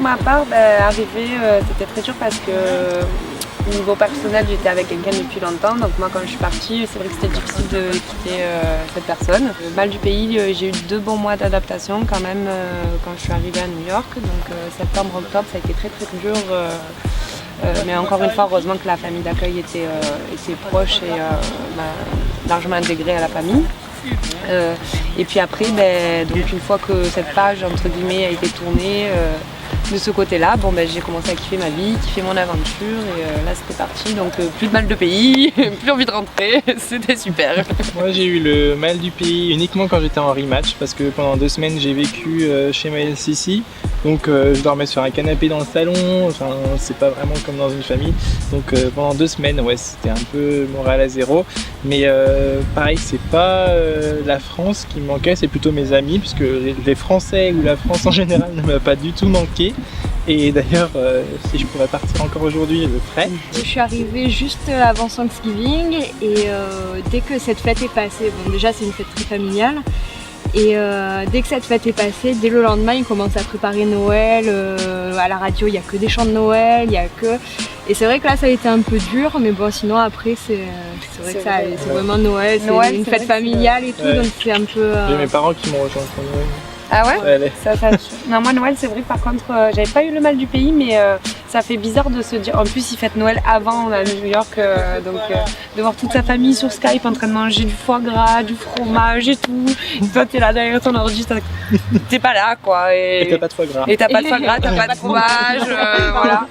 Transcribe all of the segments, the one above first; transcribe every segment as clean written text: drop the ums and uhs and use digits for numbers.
ma part, arriver, c'était très dur parce que niveau personnel, j'étais avec quelqu'un depuis longtemps. Donc moi, quand je suis partie, c'est vrai que c'était difficile de quitter cette personne. Mal du pays, j'ai eu 2 bons mois d'adaptation quand même quand je suis arrivée à New York. Donc septembre, octobre, ça a été très très dur. Mais encore une fois, heureusement que la famille d'accueil était proche et largement intégrée à la famille. Et puis après, donc une fois que cette page entre guillemets a été tournée de ce côté-là, j'ai commencé à kiffer ma vie, kiffer mon aventure et là c'était parti. Donc plus de mal de pays, plus envie de rentrer, c'était super. Moi j'ai eu le mal du pays uniquement quand j'étais en rematch parce que pendant 2 semaines j'ai vécu chez ma LCC. Donc je dormais sur un canapé dans le salon, enfin c'est pas vraiment comme dans une famille. Donc pendant 2 semaines, ouais, c'était un peu moral à zéro. Mais pareil, c'est pas la France qui me manquait, c'est plutôt mes amis, puisque les Français ou la France en général ne m'a pas du tout manqué. Et d'ailleurs, si je pourrais partir encore aujourd'hui, je le ferais. Je suis arrivée juste avant Thanksgiving et dès que cette fête est passée, bon déjà c'est une fête très familiale. Et dès que cette fête est passée, dès le lendemain, ils commencent à préparer Noël. À la radio, il n'y a que des chants de Noël, il y a que... Et c'est vrai que là, ça a été un peu dur, mais bon, sinon après, c'est vrai que c'est vraiment Noël, c'est une fête familiale et tout, donc c'est un peu... J'ai mes parents qui m'ont rejoint pour Noël. Ah ouais, ouais. Non, moi Noël c'est vrai, par contre j'avais pas eu le mal du pays, mais ça fait bizarre de se dire, en plus ils fêtent Noël avant, on est à New York, donc de voir toute sa famille sur Skype en train de manger du foie gras, du fromage et tout, et toi t'es là derrière ton ordi, t'es pas là quoi. Et t'as pas de foie gras. Et t'as pas de foie gras, t'as pas de fromage, voilà.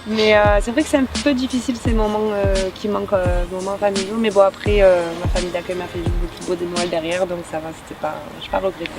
Mais c'est vrai que c'est un peu difficile ces moments qui manquent, moments familiaux, mais bon après ma famille d'accueil m'a fait vivre le plus beau des Noëls derrière, donc ça va, j'ai pas regretté.